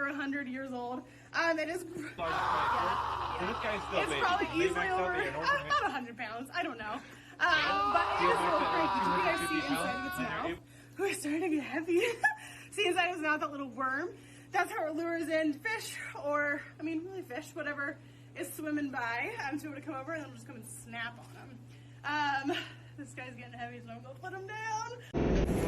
over 100 years old. It is. So this guy's still It's big. probably They easily maxed out over the enormous- about 100 pounds. I don't know. But it is a little cranky. You guys see inside of its mouth. Oh, it's starting to get heavy. See inside of its mouth, that little worm. That's how it lures in fish, or I mean, really fish, whatever is swimming by. So I'm gonna come over and I'm just come and snap on him. This guy's getting heavy, so I'm gonna put him down.